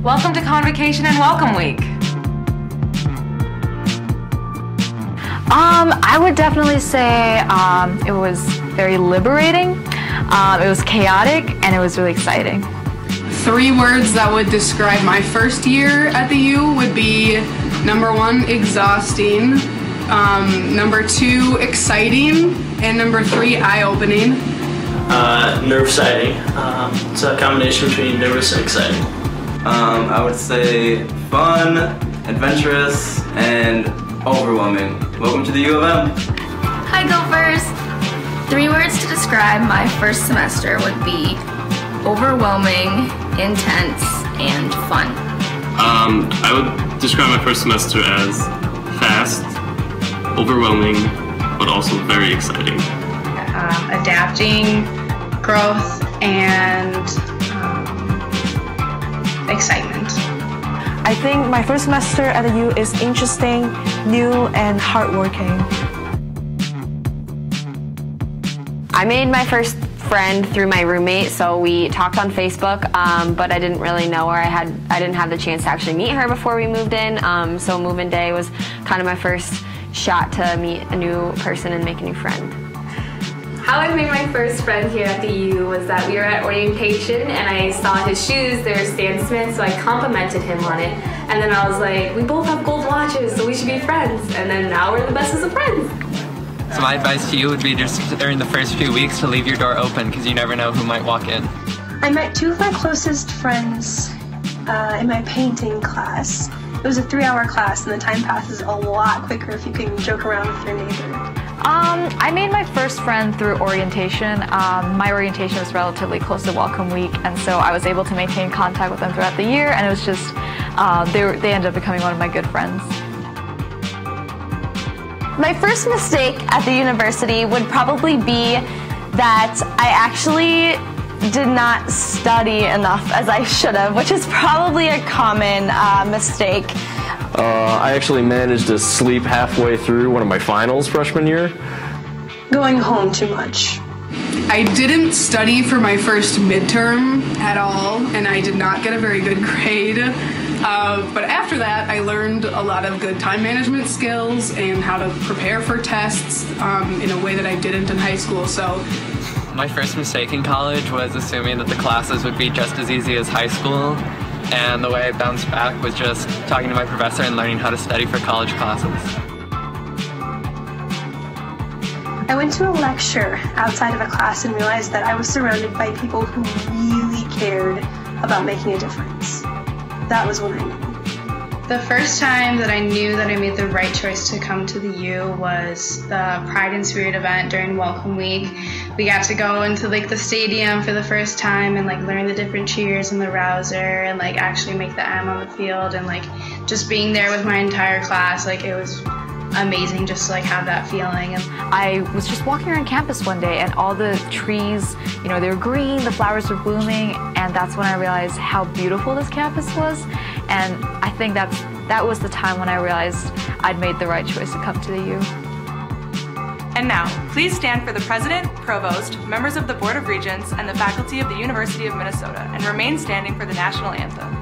Welcome to Convocation and Welcome Week. I would definitely say it was very liberating, it was chaotic, and it was really exciting. 3 words that would describe my first year at the U would be number 1, exhausting, number 2, exciting, and number 3, eye-opening. Nerve-sighting. It's a combination between nervous and exciting. I would say fun, adventurous, and overwhelming. Welcome to the U of M. Hi Gophers! 3 words to describe my first semester would be overwhelming, intense, and fun. I would describe my first semester as fast, overwhelming, but also very exciting. Adapting, growth, and excitement. I think my first semester at the U is interesting, new, and hardworking. I made my first friend through my roommate, so we talked on Facebook, but I didn't really know her. I didn't have the chance to actually meet her before we moved in, so move-in day was kind of my first shot to meet a new person and make a new friend. How I made my first friend here at the U was that we were at orientation and I saw his shoes, they were Stan Smith, so I complimented him on it. And then I was like, we both have gold watches, so we should be friends. And then now we're the bestest of friends. So my advice to you would be just during the first few weeks to leave your door open because you never know who might walk in. I met 2 of my closest friends in my painting class. It was a 3-hour class and the time passes a lot quicker if you can joke around with your neighbor. I made my first friend through orientation. My orientation was relatively close to Welcome Week, and so I was able to maintain contact with them throughout the year, and it was just, they ended up becoming one of my good friends. My first mistake at the university would probably be that I actually did not study enough as I should have, which is probably a common mistake. I actually managed to sleep halfway through one of my finals freshman year. Going home too much. I didn't study for my first midterm at all, and I did not get a very good grade. But after that, I learned a lot of good time management skills and how to prepare for tests in a way that I didn't in high school. So, my first mistake in college was assuming that the classes would be just as easy as high school. And the way I bounced back was just talking to my professor and learning how to study for college classes. I went to a lecture outside of a class and realized that I was surrounded by people who really cared about making a difference. That was when I knew. The first time that I knew that I made the right choice to come to the U was the Pride and Spirit event during Welcome Week. We got to go into the stadium for the first time and learn the different cheers and the rouser and actually make the M on the field and just being there with my entire class. It was amazing just to have that feeling. And I was just walking around campus one day and all the trees, they were green, the flowers were blooming, and that's when I realized how beautiful this campus was. And I think that was the time when I realized I'd made the right choice to come to the U. And now, please stand for the President, Provost, members of the Board of Regents, and the faculty of the University of Minnesota, and remain standing for the National Anthem.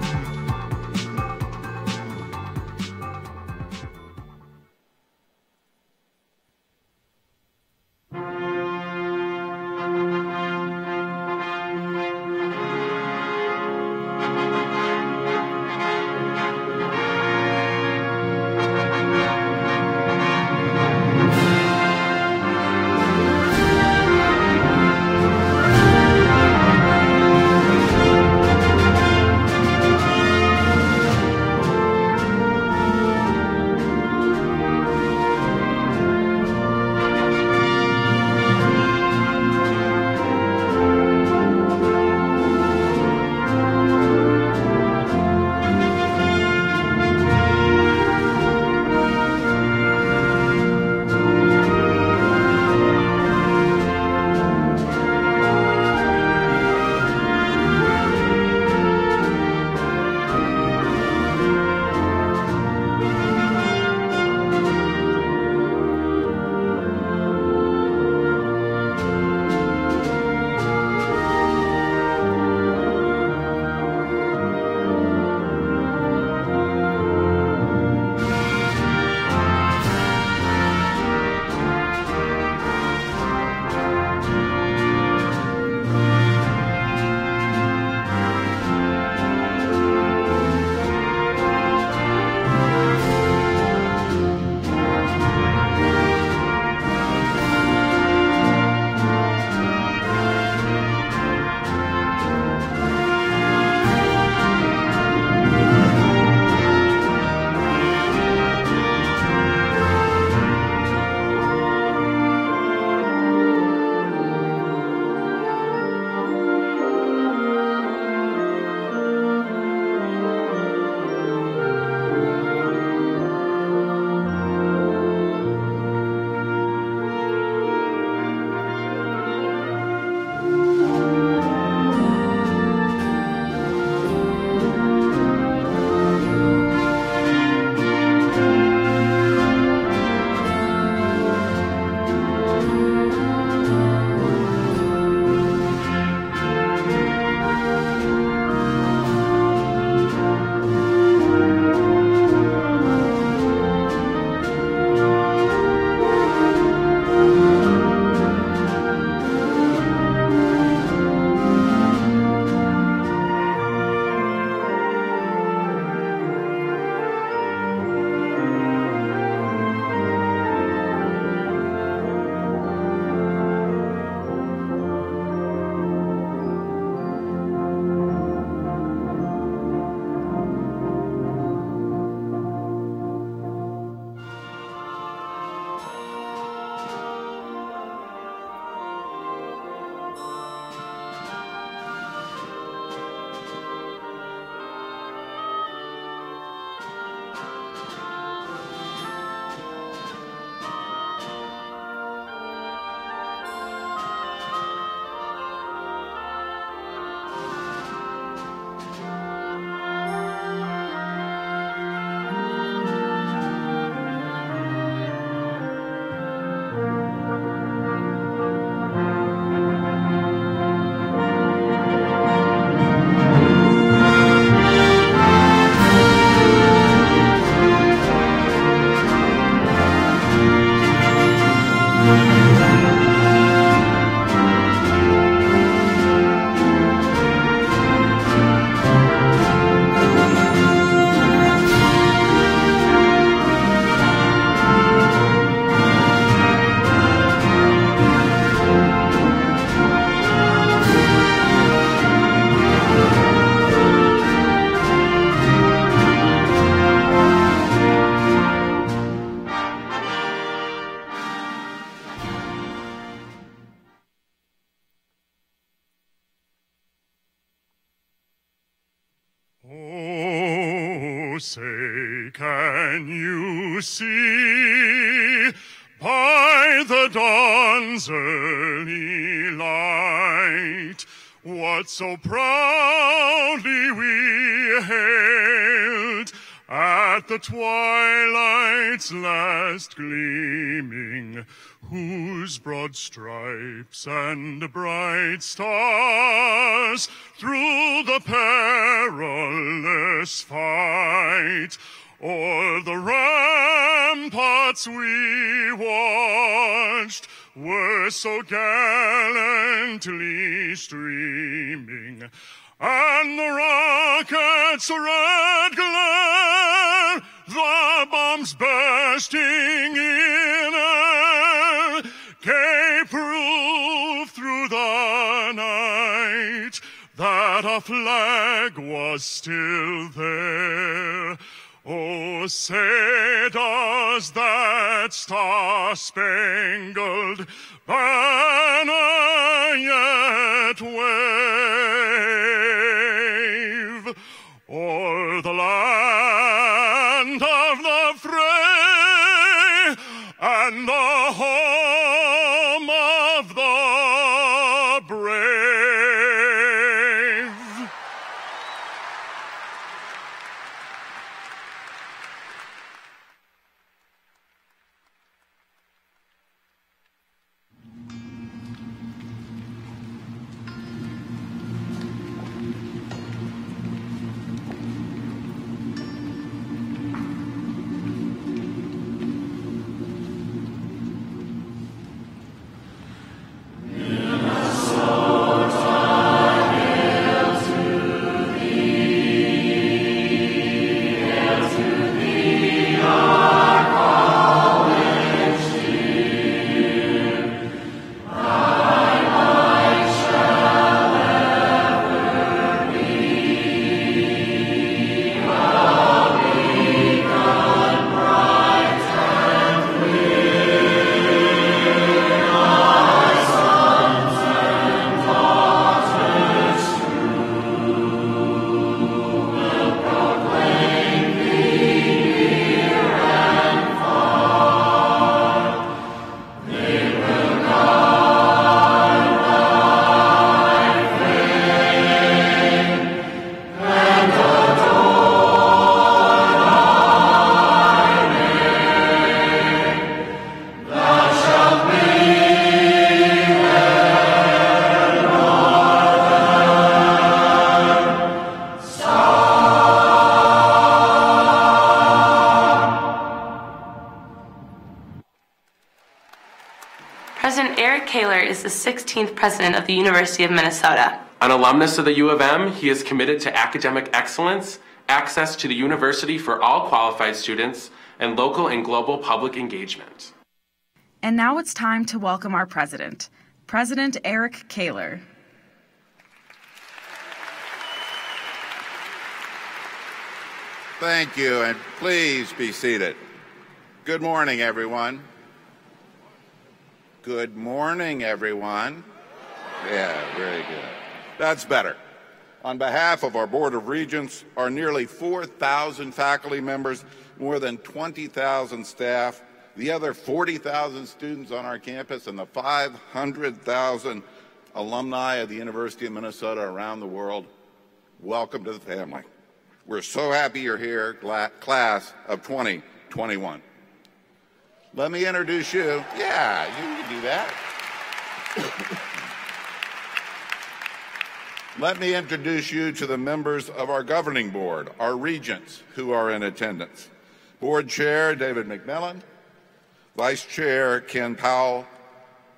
Oh, say, can you see by the dawn's early light what so proudly we hailed at the twilight's last gleaming, whose broad stripes and bright stars through the perilous fight o'er the ramparts we watched were so gallantly streaming, and the rocket's red glare, the bombs bursting in air, gave proof through the night that our flag was still there. Oh, say does that star-spangled banner yet wave o'er the land of the fray and the home of the brave? President Eric Kaler is the 16th president of the University of Minnesota. An alumnus of the U of M, he is committed to academic excellence, access to the university for all qualified students, and local and global public engagement. And now it's time to welcome our president, President Eric Kaler. Thank you, and please be seated. Good morning, everyone. Good morning, everyone. Yeah, very good. That's better. On behalf of our Board of Regents, our nearly 4,000 faculty members, more than 20,000 staff, the other 40,000 students on our campus, and the 500,000 alumni of the University of Minnesota around the world, welcome to the family. We're so happy you're here, class of 2021. Let me introduce you. Yeah, you can do that. Let me introduce you to the members of our governing board, our regents who are in attendance. Board Chair David McMillan, Vice Chair Ken Powell,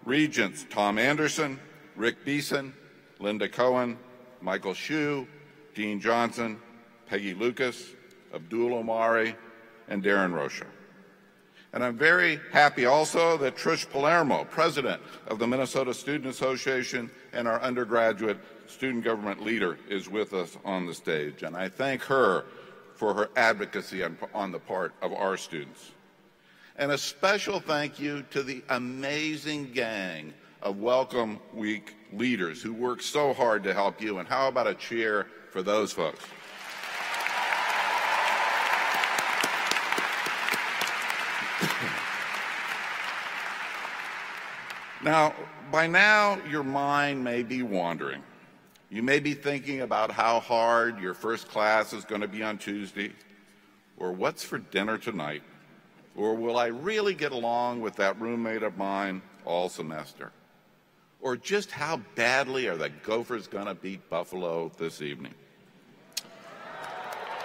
Regents Tom Anderson, Rick Beeson, Linda Cohen, Michael Shue, Dean Johnson, Peggy Lucas, Abdul Omari, and Darren Rocha. And I'm very happy also that Trish Palermo, President of the Minnesota Student Association and our undergraduate student government leader, is with us on the stage. And I thank her for her advocacy on the part of our students. And a special thank you to the amazing gang of Welcome Week leaders who work so hard to help you. And how about a cheer for those folks? Now, by now, your mind may be wandering. You may be thinking about how hard your first class is going to be on Tuesday, or what's for dinner tonight, or will I really get along with that roommate of mine all semester, or just how badly are the Gophers going to beat Buffalo this evening.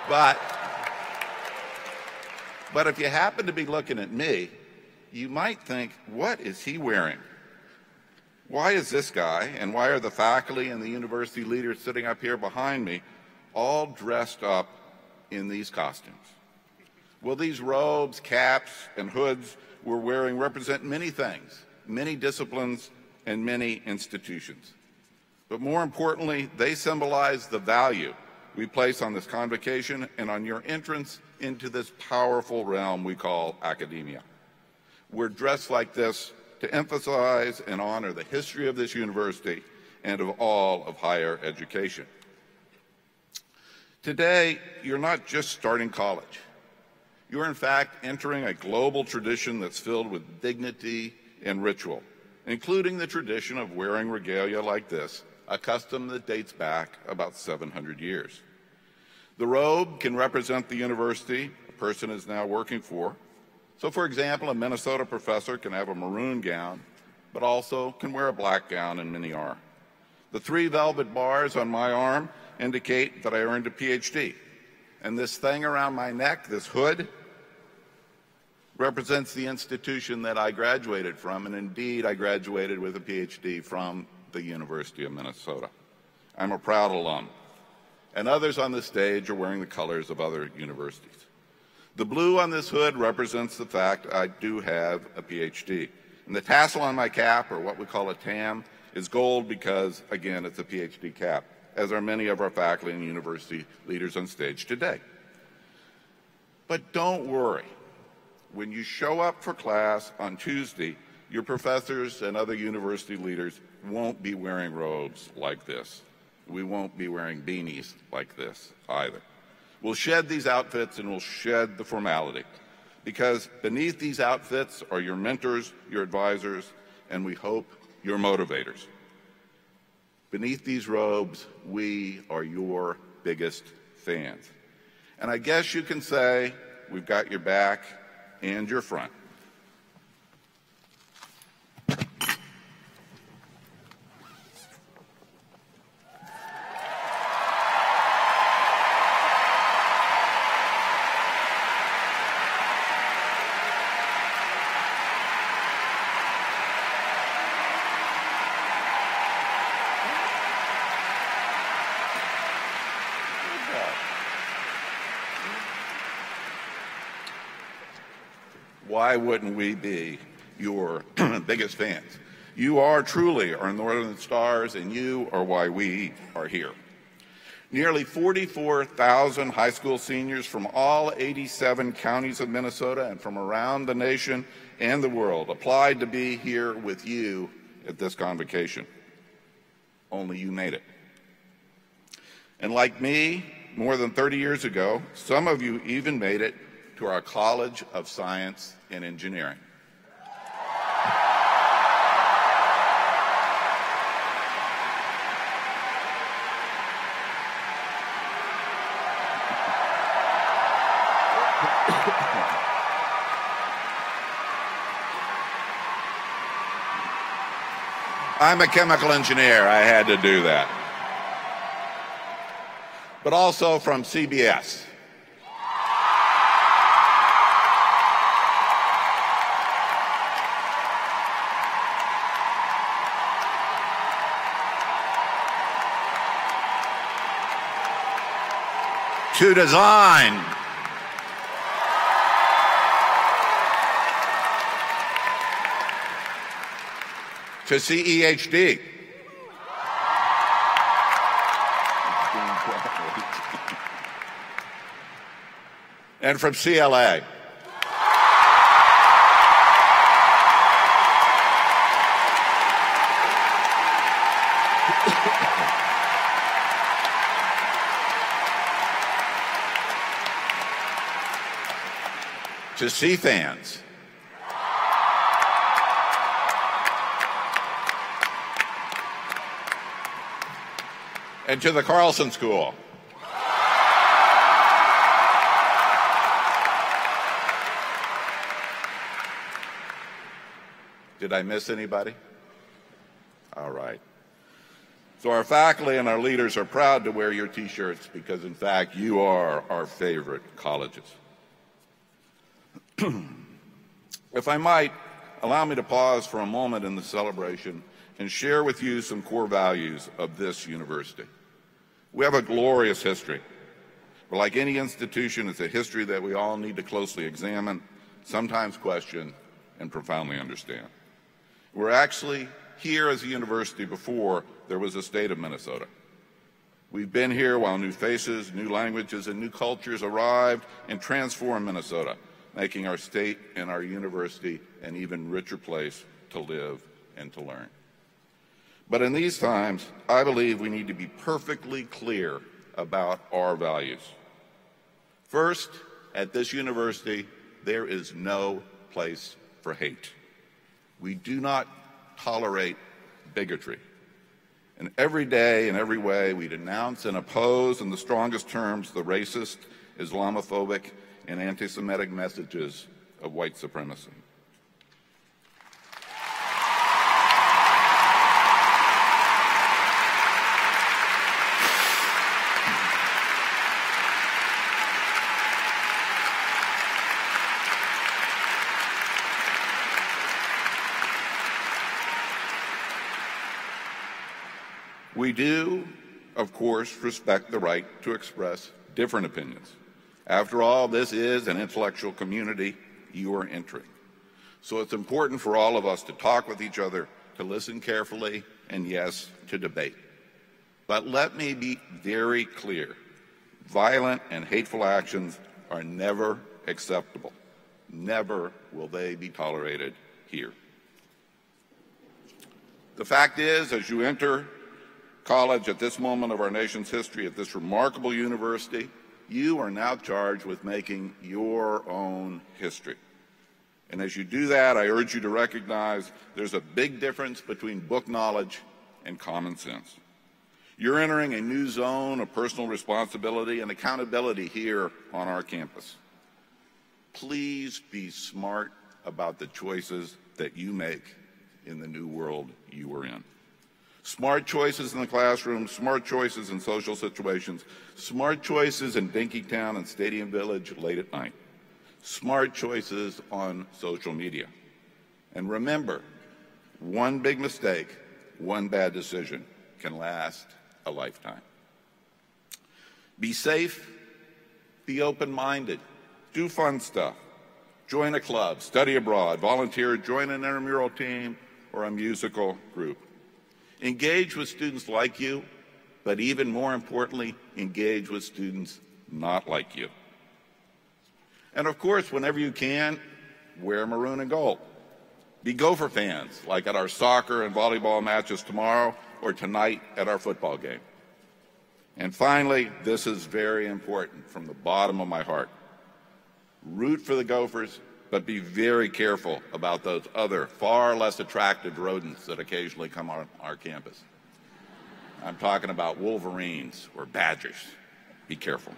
But if you happen to be looking at me, you might think, what is he wearing? Why is this guy, and why are the faculty and the university leaders sitting up here behind me all dressed up in these costumes? Well, these robes, caps, and hoods we're wearing represent many things, many disciplines, and many institutions. But more importantly, they symbolize the value we place on this convocation and on your entrance into this powerful realm we call academia. We're dressed like this to emphasize and honor the history of this university and of all of higher education. Today, you're not just starting college. You're in fact entering a global tradition that's filled with dignity and ritual, including the tradition of wearing regalia like this, a custom that dates back about 700 years. The robe can represent the university a person is now working for. So, for example, a Minnesota professor can have a maroon gown, but also can wear a black gown, and many are. The 3 velvet bars on my arm indicate that I earned a PhD. And this thing around my neck, this hood, represents the institution that I graduated from, and indeed I graduated with a PhD from the University of Minnesota. I'm a proud alum. And others on the stage are wearing the colors of other universities. The blue on this hood represents the fact I do have a PhD. And the tassel on my cap, or what we call a tam, is gold because, again, it's a PhD cap, as are many of our faculty and university leaders on stage today. But don't worry. When you show up for class on Tuesday, your professors and other university leaders won't be wearing robes like this. We won't be wearing beanies like this either. We'll shed these outfits and we'll shed the formality, because beneath these outfits are your mentors, your advisors, and we hope your motivators. Beneath these robes, we are your biggest fans. And I guess you can say we've got your back and your front. Why wouldn't we be your biggest fans? You are truly our Northern Stars, and you are why we are here. Nearly 44,000 high school seniors from all 87 counties of Minnesota and from around the nation and the world applied to be here with you at this convocation. Only you made it. And like me, more than 30 years ago, some of you even made it to our College of Science and Engineering. I'm a chemical engineer. I had to do that. But also from CBS. To design. To CEHD. And from CLA. To CFANS. and to the Carlson School. Did I miss anybody? All right. So our faculty and our leaders are proud to wear your T-shirts because, in fact, you are our favorite colleges. If I might, allow me to pause for a moment in the celebration and share with you some core values of this university. We have a glorious history. But like any institution, it's a history that we all need to closely examine, sometimes question, and profoundly understand. We're actually here as a university before there was a state of Minnesota. We've been here while new faces, new languages, and new cultures arrived and transformed Minnesota, making our state and our university an even richer place to live and to learn. But in these times, I believe we need to be perfectly clear about our values. First, at this university, there is no place for hate. We do not tolerate bigotry. And every day, in every way, we denounce and oppose in the strongest terms the racist, Islamophobic, and anti-Semitic messages of white supremacy. We do, of course, respect the right to express different opinions. After all, this is an intellectual community you are entering. So it's important for all of us to talk with each other, to listen carefully, and yes, to debate. But let me be very clear. Violent and hateful actions are never acceptable. Never will they be tolerated here. The fact is, as you enter college at this moment of our nation's history, at this remarkable university, you are now charged with making your own history. And as you do that, I urge you to recognize there's a big difference between book knowledge and common sense. You're entering a new zone of personal responsibility and accountability here on our campus. Please be smart about the choices that you make in the new world you are in. Smart choices in the classroom, smart choices in social situations, smart choices in Dinkytown and Stadium Village late at night, smart choices on social media. And remember, one big mistake, one bad decision can last a lifetime. Be safe, be open-minded, do fun stuff, join a club, study abroad, volunteer, join an intramural team or a musical group. Engage with students like you, but even more importantly, engage with students not like you. And of course, whenever you can, wear maroon and gold. Be Gopher fans, like at our soccer and volleyball matches tomorrow or tonight at our football game. And finally, this is very important from the bottom of my heart. Root for the Gophers, but be very careful about those other, far less attractive rodents that occasionally come on our campus. I'm talking about wolverines or badgers. Be careful.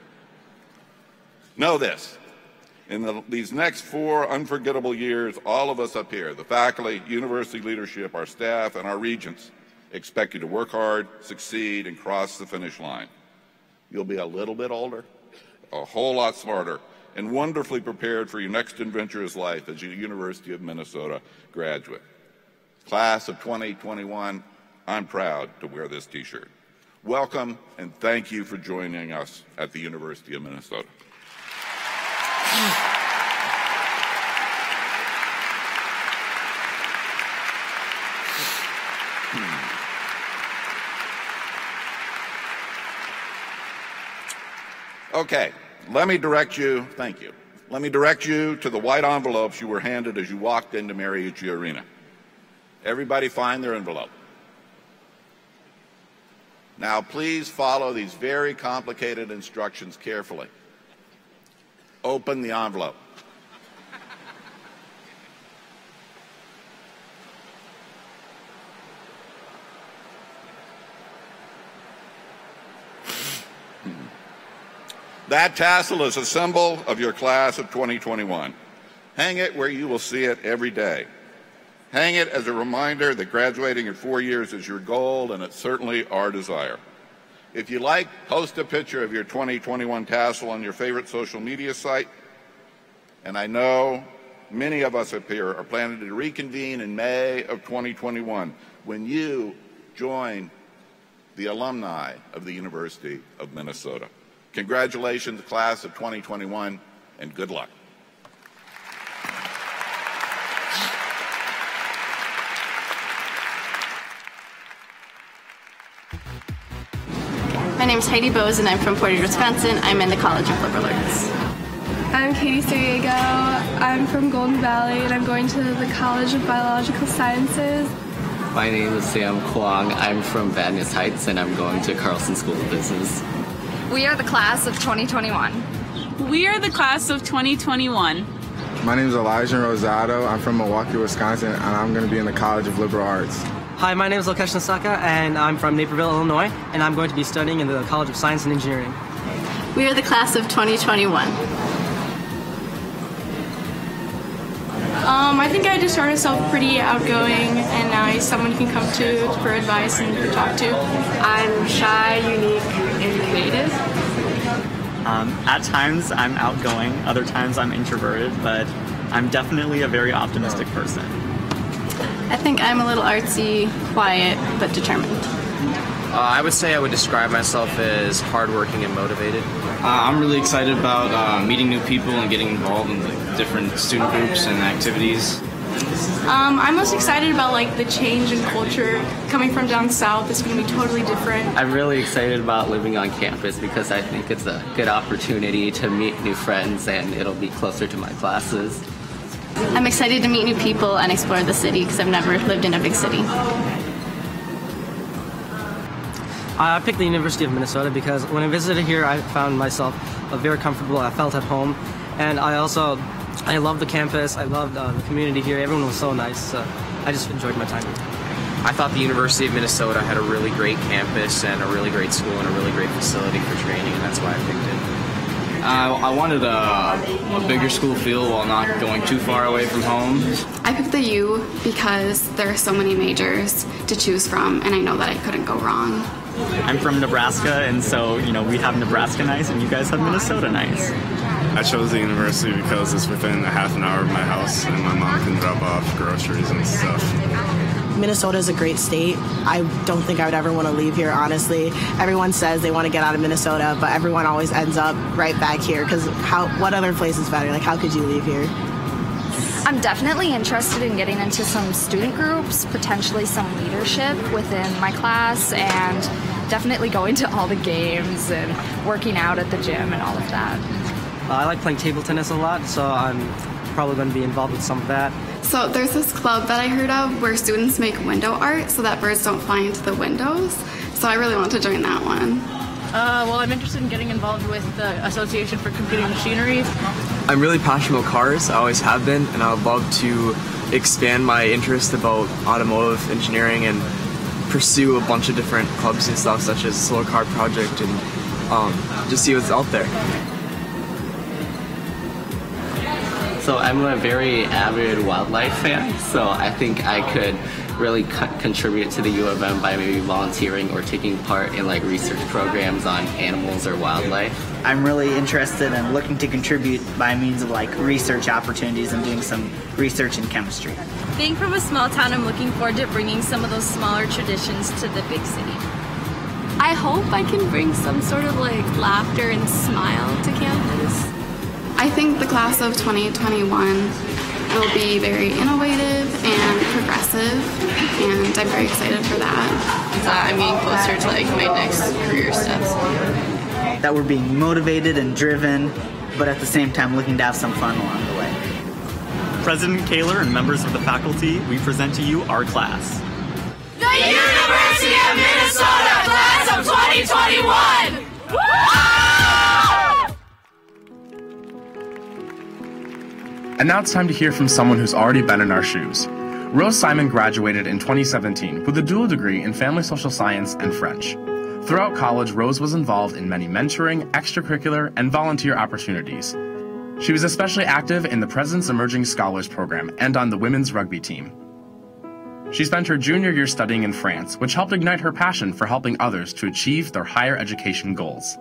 Know this. In these next 4 unforgettable years, all of us up here, the faculty, university leadership, our staff, and our regents, expect you to work hard, succeed, and cross the finish line. You'll be a little bit older, a whole lot smarter, and wonderfully prepared for your next adventurous life as a University of Minnesota graduate. Class of 2021, I'm proud to wear this T-shirt. Welcome, and thank you for joining us at the University of Minnesota. Okay, let me direct you, thank you. Let me direct you to the white envelopes you were handed as you walked into Mariucci Arena. Everybody find their envelope. Now please follow these very complicated instructions carefully. Open the envelope. That tassel is a symbol of your class of 2021. Hang it where you will see it every day. Hang it as a reminder that graduating in 4 years is your goal, and it's certainly our desire. If you like, post a picture of your 2021 tassel on your favorite social media site. And I know many of us up here are planning to reconvene in May of 2021 when you join the alumni of the University of Minnesota. Congratulations, class of 2021, and good luck. My name is Heidi Bose and I'm from Portage, Wisconsin. I'm in the College of Liberal Arts. I'm Katie Suriego. I'm from Golden Valley and I'm going to the College of Biological Sciences. My name is Sam Kwong. I'm from Van Nuys Heights and I'm going to Carlson School of Business. We are the class of 2021. We are the class of 2021. My name is Elijah Rosado. I'm from Milwaukee, Wisconsin, and I'm going to be in the College of Liberal Arts. Hi, my name is Lokesh Nasaka, and I'm from Naperville, Illinois, and I'm going to be studying in the College of Science and Engineering. We are the class of 2021. I think I describe myself pretty outgoing and nice, someone you can come to for advice and talk to. I'm shy, unique, and creative. At times I'm outgoing, other times I'm introverted, but I'm definitely a very optimistic person. I think I'm a little artsy, quiet, but determined. I would say I would describe myself as hardworking and motivated. I'm really excited about meeting new people and getting involved in different student groups and activities. I'm most excited about the change in culture. Coming from down south, it's going to be totally different. I'm really excited about living on campus because I think it's a good opportunity to meet new friends and it'll be closer to my classes. I'm excited to meet new people and explore the city because I've never lived in a big city. I picked the University of Minnesota because when I visited here, I found myself very comfortable. I felt at home, and I love the campus. I loved the community here. Everyone was so nice. So I just enjoyed my time here. I thought the University of Minnesota had a really great campus and a really great school and a really great facility for training, and that's why I picked it. I wanted a bigger school feel while not going too far away from home. I picked the U because there are so many majors to choose from, and I know that I couldn't go wrong. I'm from Nebraska, and so, we have Nebraska nice, and you guys have Minnesota nice. I chose the university because it's within a half an hour of my house, and my mom can drop off groceries and stuff. Minnesota is a great state. I don't think I would ever want to leave here, honestly. Everyone says they want to get out of Minnesota, but everyone always ends up right back here, because what other place is better? How could you leave here? I'm definitely interested in getting into some student groups, potentially some leadership within my class, and definitely going to all the games and working out at the gym and all of that. I like playing table tennis a lot, so I'm probably going to be involved with some of that. So there's this club that I heard of where students make window art so that birds don't fly into the windows. So I really want to join that one. Well, I'm interested in getting involved with the Association for Computing Machinery. I'm really passionate about cars, I always have been, and I would love to expand my interest about automotive engineering and pursue a bunch of different clubs and stuff, such as Solar Car Project, and just see what's out there. So I'm a very avid wildlife fan, so I think I could really contribute to the U of M by maybe volunteering or taking part in research programs on animals or wildlife. I'm really interested in looking to contribute by means of research opportunities and doing some research in chemistry. Being from a small town, I'm looking forward to bringing some of those smaller traditions to the big city. I hope I can bring some sort of laughter and smile to campus. I think the class of 2021 will be very innovative and progressive, and I'm very excited for that. I'm getting closer to my next career steps. That we're being motivated and driven, but at the same time looking to have some fun along the way. President Kaler and members of the faculty, we present to you our class. The University of Minnesota Class of 2021! And now it's time to hear from someone who's already been in our shoes. Rose Simon graduated in 2017 with a dual degree in Family Social Science and French. Throughout college, Rose was involved in many mentoring, extracurricular, and volunteer opportunities. She was especially active in the President's Emerging Scholars Program and on the women's rugby team. She spent her junior year studying in France, which helped ignite her passion for helping others to achieve their higher education goals.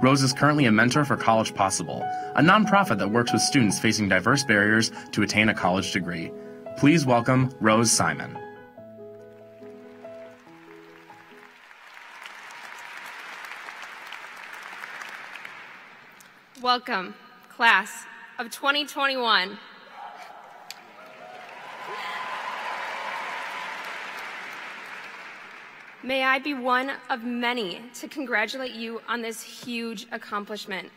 Rose is currently a mentor for College Possible, a nonprofit that works with students facing diverse barriers to attain a college degree. Please welcome Rose Simon. Welcome, class of 2021. May I be one of many to congratulate you on this huge accomplishment.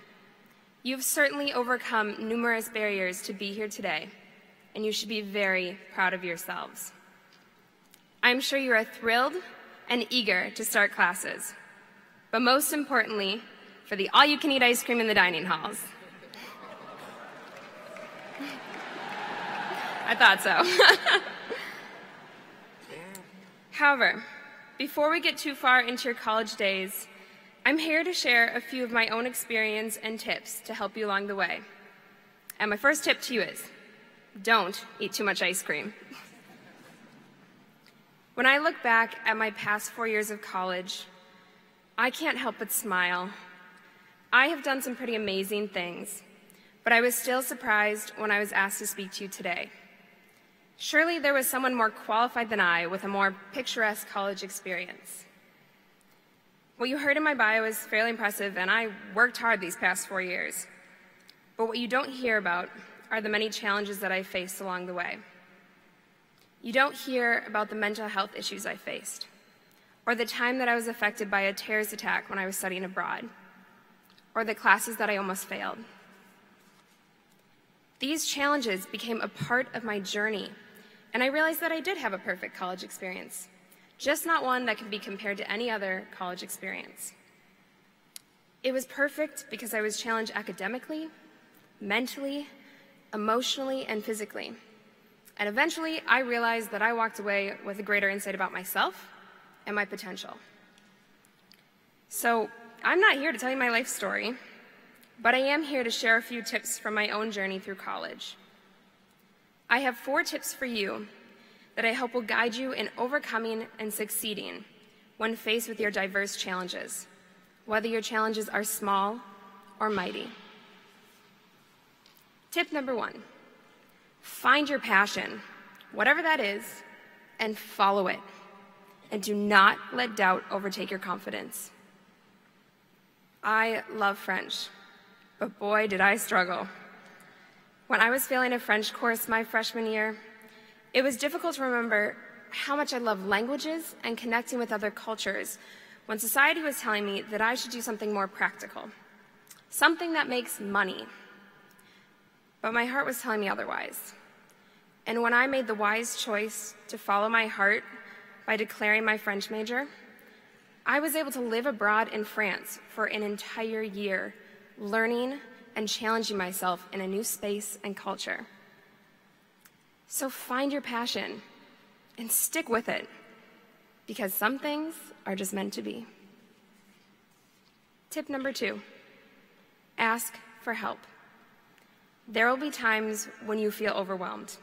You've certainly overcome numerous barriers to be here today, and you should be very proud of yourselves. I'm sure you are thrilled and eager to start classes, but most importantly, for the all-you-can-eat ice cream in the dining halls. I thought so. However, before we get too far into your college days, I'm here to share a few of my own experience and tips to help you along the way. And my first tip to you is, don't eat too much ice cream. When I look back at my past 4 years of college, I can't help but smile. I have done some pretty amazing things, but I was still surprised when I was asked to speak to you today. Surely there was someone more qualified than I with a more picturesque college experience. What you heard in my bio is fairly impressive, and I worked hard these past 4 years. But what you don't hear about are the many challenges that I faced along the way. You don't hear about the mental health issues I faced, or the time that I was affected by a terrorist attack when I was studying abroad, or the classes that I almost failed. These challenges became a part of my journey, and I realized that I did have a perfect college experience, just not one that can be compared to any other college experience. It was perfect because I was challenged academically, mentally, emotionally, and physically. And eventually, I realized that I walked away with a greater insight about myself and my potential. So, I'm not here to tell you my life story, but I am here to share a few tips from my own journey through college. I have 4 tips for you that I hope will guide you in overcoming and succeeding when faced with your diverse challenges, whether your challenges are small or mighty. Tip number 1, find your passion, whatever that is, and follow it. And do not let doubt overtake your confidence. I love French, but boy, did I struggle. When I was failing a French course my freshman year, it was difficult to remember how much I love languages and connecting with other cultures when society was telling me that I should do something more practical, something that makes money. But my heart was telling me otherwise. And when I made the wise choice to follow my heart by declaring my French major, I was able to live abroad in France for an entire year, learning and challenging myself in a new space and culture. So find your passion and stick with it, because some things are just meant to be. Tip number 2, ask for help. There will be times when you feel overwhelmed,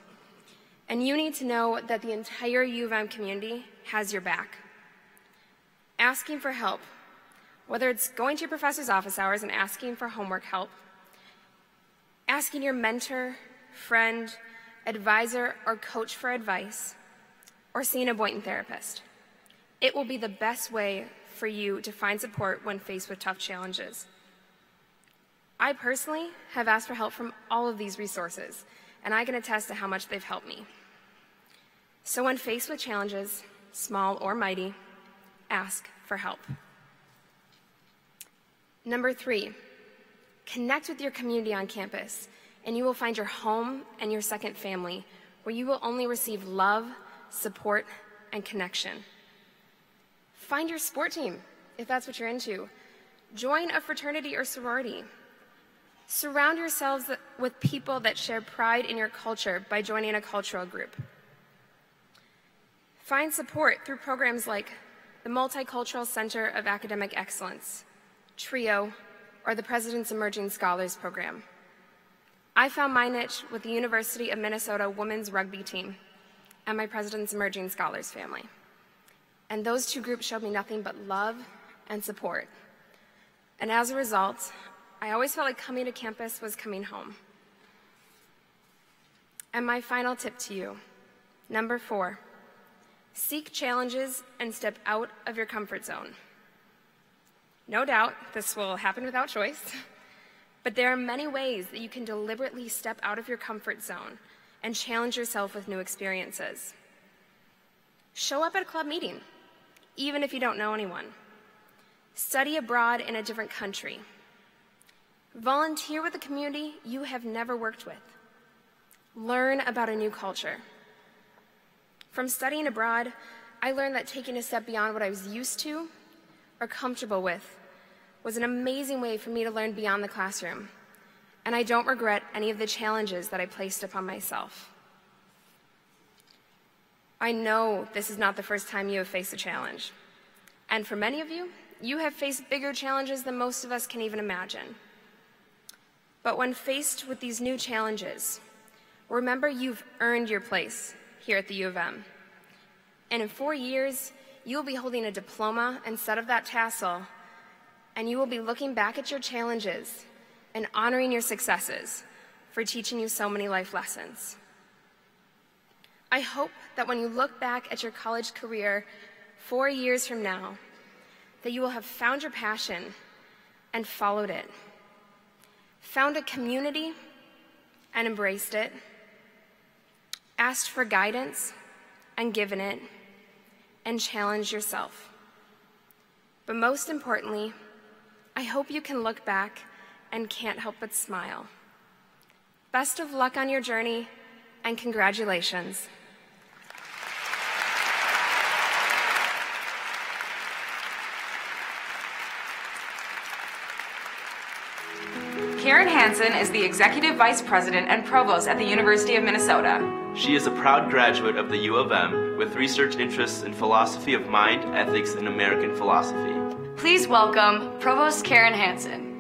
and you need to know that the entire U of M community has your back. Asking for help, whether it's going to your professor's office hours and asking for homework help, asking your mentor, friend, advisor, or coach for advice, or seeing a Boynton therapist. It will be the best way for you to find support when faced with tough challenges. I personally have asked for help from all of these resources, and I can attest to how much they've helped me. So when faced with challenges, small or mighty, ask for help. Number 3, connect with your community on campus, and you will find your home and your second family, where you will only receive love, support, and connection. Find your sport team, if that's what you're into. Join a fraternity or sorority. Surround yourselves with people that share pride in your culture by joining a cultural group. Find support through programs like the Multicultural Center of Academic Excellence, TRIO, or the President's Emerging Scholars Program. I found my niche with the University of Minnesota women's rugby team and my President's Emerging Scholars family. And those two groups showed me nothing but love and support. And as a result, I always felt like coming to campus was coming home. And my final tip to you, number 4, seek challenges and step out of your comfort zone. No doubt this will happen without choice, but there are many ways that you can deliberately step out of your comfort zone and challenge yourself with new experiences. Show up at a club meeting, even if you don't know anyone. Study abroad in a different country. Volunteer with a community you have never worked with. Learn about a new culture. From studying abroad, I learned that taking a step beyond what I was used to or comfortable with was an amazing way for me to learn beyond the classroom, and I don't regret any of the challenges that I placed upon myself. I know this is not the first time you have faced a challenge, and for many of you, you have faced bigger challenges than most of us can even imagine. But when faced with these new challenges, remember you've earned your place here at the U of M. And in 4 years, you will be holding a diploma instead of that tassel, and you will be looking back at your challenges and honoring your successes for teaching you so many life lessons. I hope that when you look back at your college career 4 years from now, that you will have found your passion and followed it, found a community and embraced it, asked for guidance and given it, and challenged yourself. But most importantly, I hope you can look back and can't help but smile. Best of luck on your journey, and congratulations. Karen Hansen is the Executive Vice President and Provost at the University of Minnesota. She is a proud graduate of the U of M with research interests in philosophy of mind, ethics, and American philosophy. Please welcome Provost Karen Hansen.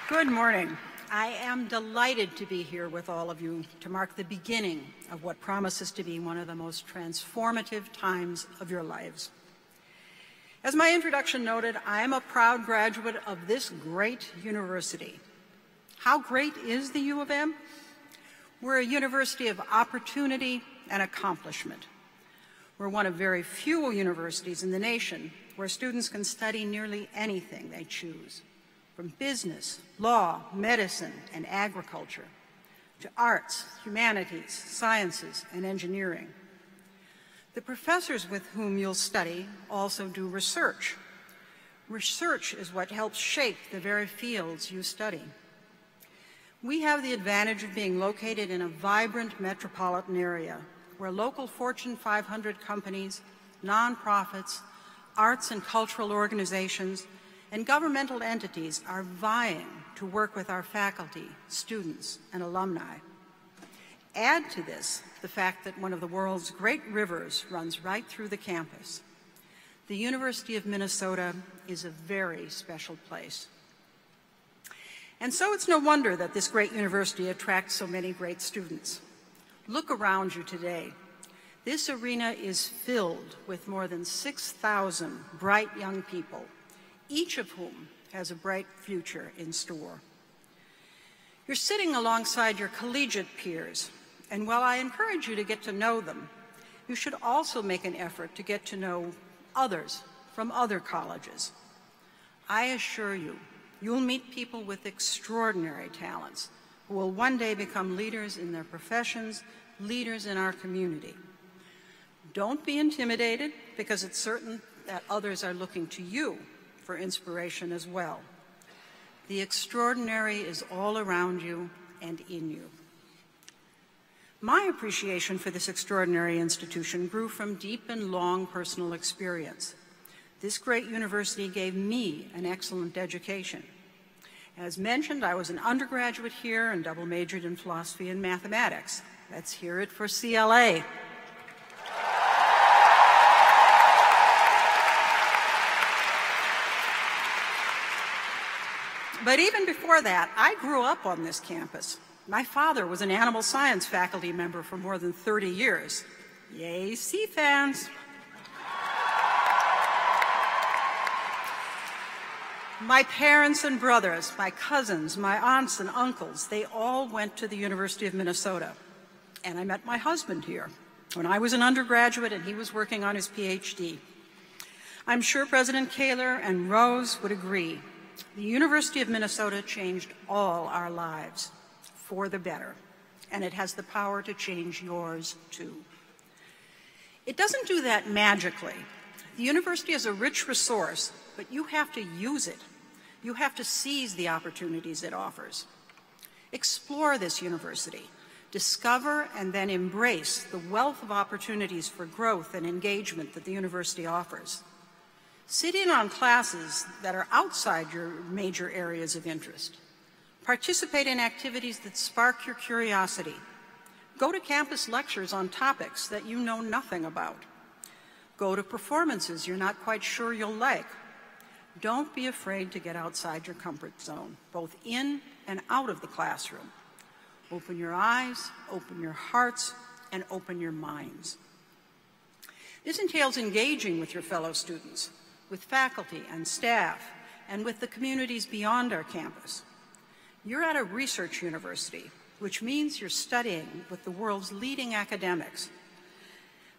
Good morning. I am delighted to be here with all of you to mark the beginning of what promises to be one of the most transformative times of your lives. As my introduction noted, I am a proud graduate of this great university. How great is the U of M? We're a university of opportunity and accomplishment. We're one of very few universities in the nation where students can study nearly anything they choose, from business, law, medicine, and agriculture, to arts, humanities, sciences, and engineering. The professors with whom you'll study also do research. Research is what helps shape the very fields you study. We have the advantage of being located in a vibrant metropolitan area where local Fortune 500 companies, nonprofits, arts and cultural organizations, and governmental entities are vying to work with our faculty, students, and alumni. Add to this the fact that one of the world's great rivers runs right through the campus. The University of Minnesota is a very special place. And so it's no wonder that this great university attracts so many great students. Look around you today. This arena is filled with more than 6,000 bright young people, each of whom has a bright future in store. You're sitting alongside your collegiate peers, and while I encourage you to get to know them, you should also make an effort to get to know others from other colleges. I assure you, you'll meet people with extraordinary talents who will one day become leaders in their professions, leaders in our community. Don't be intimidated, because it's certain that others are looking to you for inspiration as well. The extraordinary is all around you and in you. My appreciation for this extraordinary institution grew from deep and long personal experience. This great university gave me an excellent education. As mentioned, I was an undergraduate here and double majored in philosophy and mathematics. Let's hear it for CLA. But even before that, I grew up on this campus. My father was an animal science faculty member for more than 30 years. Yay, sea fans. My parents and brothers, my cousins, my aunts and uncles, they all went to the University of Minnesota. And I met my husband here when I was an undergraduate and he was working on his PhD. I'm sure President Kaler and Rose would agree. The University of Minnesota changed all our lives for the better, and it has the power to change yours too. It doesn't do that magically. The university is a rich resource, but you have to use it. You have to seize the opportunities it offers. Explore this university. Discover and then embrace the wealth of opportunities for growth and engagement that the university offers. Sit in on classes that are outside your major areas of interest. Participate in activities that spark your curiosity. Go to campus lectures on topics that you know nothing about. Go to performances you're not quite sure you'll like. Don't be afraid to get outside your comfort zone, both in and out of the classroom. Open your eyes, open your hearts, and open your minds. This entails engaging with your fellow students, with faculty and staff, and with the communities beyond our campus. You're at a research university, which means you're studying with the world's leading academics.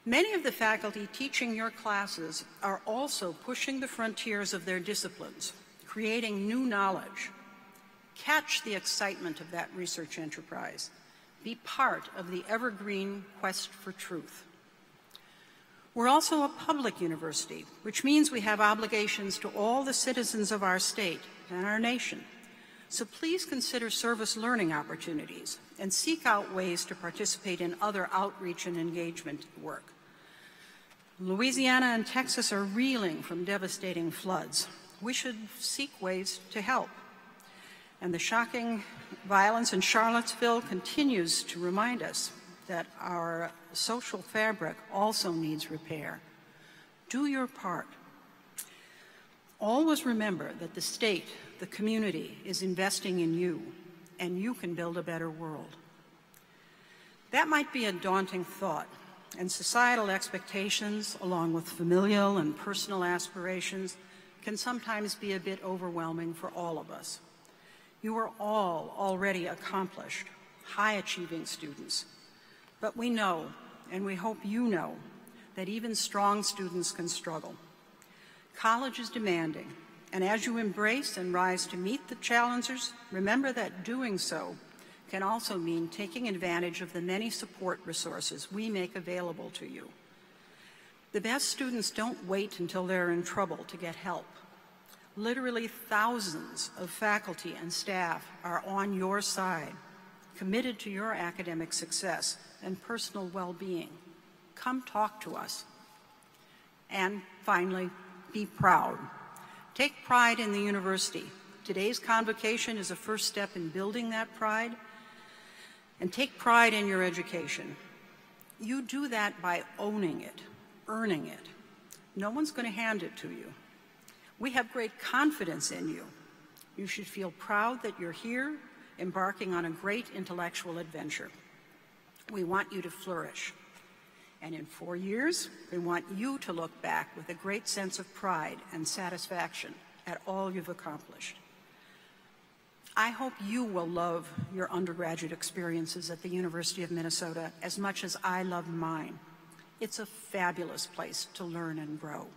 Many of the faculty teaching your classes are also pushing the frontiers of their disciplines, creating new knowledge. Catch the excitement of that research enterprise. Be part of the evergreen quest for truth. We're also a public university, which means we have obligations to all the citizens of our state and our nation. So please consider service learning opportunities and seek out ways to participate in other outreach and engagement work. Louisiana and Texas are reeling from devastating floods. We should seek ways to help. And the shocking violence in Charlottesville continues to remind us that our social fabric also needs repair. Do your part. Always remember that the state, the community, is investing in you, and you can build a better world. That might be a daunting thought, and societal expectations, along with familial and personal aspirations, can sometimes be a bit overwhelming for all of us. You are all already accomplished, high-achieving students. But we know, and we hope you know, that even strong students can struggle. College is demanding, and as you embrace and rise to meet the challenges, remember that doing so can also mean taking advantage of the many support resources we make available to you. The best students don't wait until they're in trouble to get help. Literally thousands of faculty and staff are on your side, committed to your academic success and personal well-being. Come talk to us. And finally, be proud. Take pride in the university. Today's convocation is a first step in building that pride. And take pride in your education. You do that by owning it, earning it. No one's going to hand it to you. We have great confidence in you. You should feel proud that you're here, embarking on a great intellectual adventure. We want you to flourish. And in 4 years, we want you to look back with a great sense of pride and satisfaction at all you've accomplished. I hope you will love your undergraduate experiences at the University of Minnesota as much as I loved mine. It's a fabulous place to learn and grow.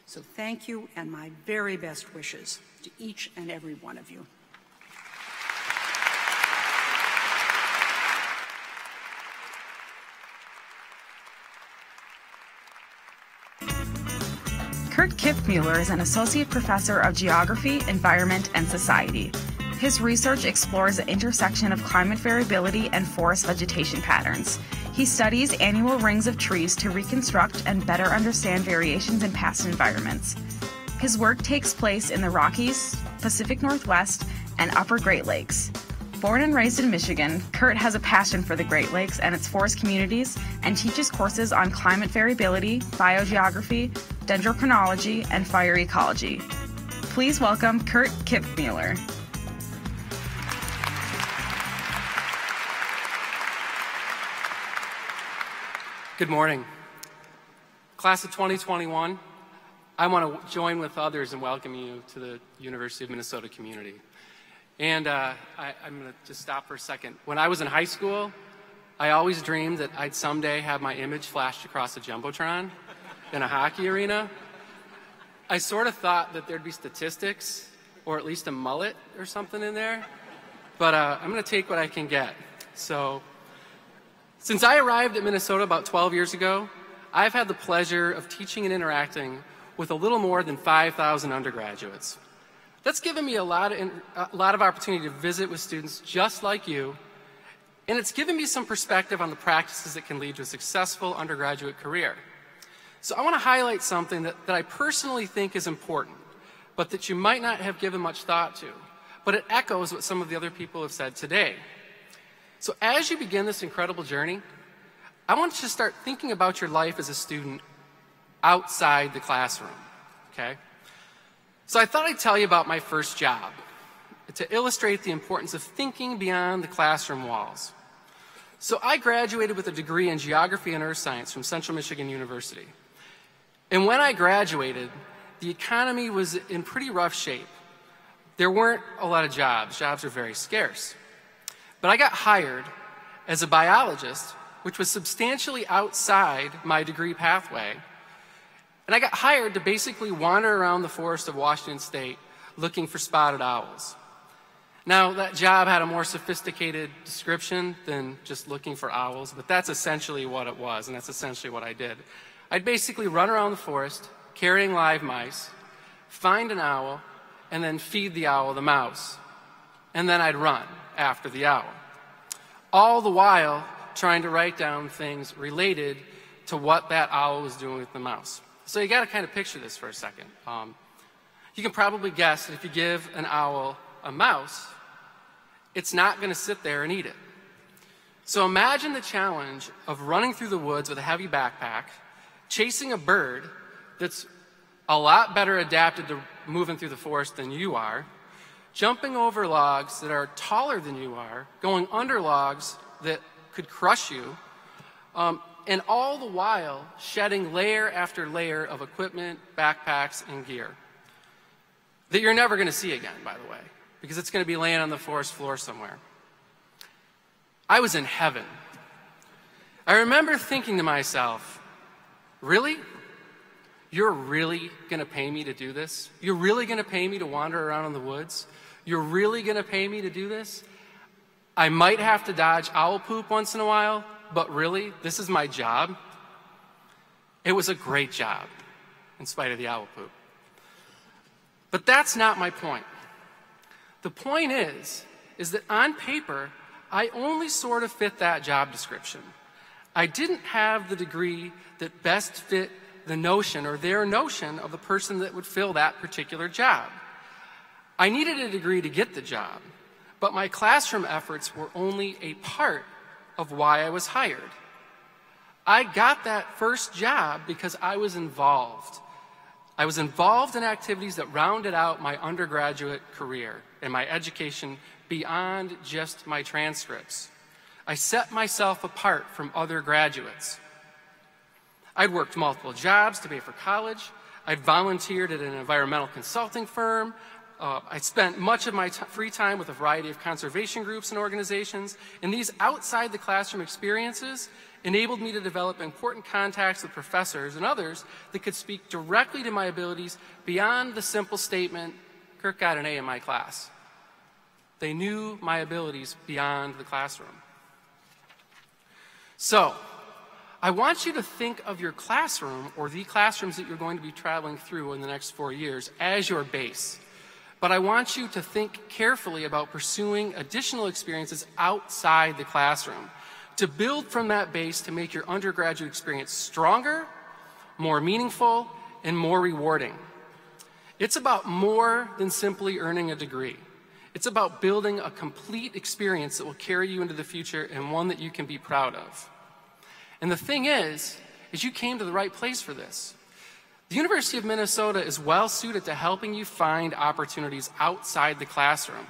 So thank you, and my very best wishes to each and every one of you. Kurt Kiffmueller is an associate professor of geography, environment, and society. His research explores the intersection of climate variability and forest vegetation patterns. He studies annual rings of trees to reconstruct and better understand variations in past environments. His work takes place in the Rockies, Pacific Northwest, and Upper Great Lakes. Born and raised in Michigan, Kurt has a passion for the Great Lakes and its forest communities and teaches courses on climate variability, biogeography, dendrochronology, and fire ecology. Please welcome Kurt Kipfmueller. Good morning. Class of 2021, I want to join with others in welcoming you to the University of Minnesota community. And I'm going to just stop for a second. When I was in high school, I always dreamed that I'd someday have my image flashed across a Jumbotron in a hockey arena. I sort of thought that there'd be statistics, or at least a mullet or something in there. But I'm going to take what I can get. So, since I arrived at Minnesota about 12 years ago, I've had the pleasure of teaching and interacting with a little more than 5,000 undergraduates. That's given me a lot of opportunity to visit with students just like you, and it's given me some perspective on the practices that can lead to a successful undergraduate career. So I want to highlight something that I personally think is important, but that you might not have given much thought to, but it echoes what some of the other people have said today. So as you begin this incredible journey, I want you to start thinking about your life as a student outside the classroom, okay? So I thought I'd tell you about my first job to illustrate the importance of thinking beyond the classroom walls. So I graduated with a degree in geography and earth science from Central Michigan University. And when I graduated, the economy was in pretty rough shape. There weren't a lot of jobs. Jobs were very scarce. But I got hired as a biologist, which was substantially outside my degree pathway. And I got hired to basically wander around the forest of Washington State looking for spotted owls. Now, that job had a more sophisticated description than just looking for owls, but that's essentially what it was, and that's essentially what I did. I'd basically run around the forest carrying live mice, find an owl, and then feed the owl the mouse. And then I'd run after the owl. All the while trying to write down things related to what that owl was doing with the mouse. So you got to kind of picture this for a second. You can probably guess that if you give an owl a mouse, it's not going to sit there and eat it. So imagine the challenge of running through the woods with a heavy backpack, chasing a bird that's a lot better adapted to moving through the forest than you are, jumping over logs that are taller than you are, going under logs that could crush you, and all the while shedding layer after layer of equipment, backpacks, and gear that you're never going to see again, by the way, because it's going to be laying on the forest floor somewhere. I was in heaven. I remember thinking to myself, really? You're really going to pay me to do this? You're really going to pay me to wander around in the woods? You're really going to pay me to do this? I might have to dodge owl poop once in a while, but really, this is my job? It was a great job, in spite of the owl poop. But that's not my point. The point is that on paper, I only sort of fit that job description. I didn't have the degree that best fit the notion or their notion of the person that would fill that particular job. I needed a degree to get the job, but my classroom efforts were only a part of why I was hired. I got that first job because I was involved. I was involved in activities that rounded out my undergraduate career and my education beyond just my transcripts. I set myself apart from other graduates. I'd worked multiple jobs to pay for college. I'd volunteered at an environmental consulting firm. I spent much of my free time with a variety of conservation groups and organizations, and these outside the classroom experiences enabled me to develop important contacts with professors and others that could speak directly to my abilities beyond the simple statement, Kirk got an A in my class. They knew my abilities beyond the classroom. So, I want you to think of your classroom or the classrooms that you're going to be traveling through in the next 4 years as your base. But I want you to think carefully about pursuing additional experiences outside the classroom to build from that base to make your undergraduate experience stronger, more meaningful, and more rewarding. It's about more than simply earning a degree. It's about building a complete experience that will carry you into the future and one that you can be proud of. And the thing is you came to the right place for this. The University of Minnesota is well suited to helping you find opportunities outside the classroom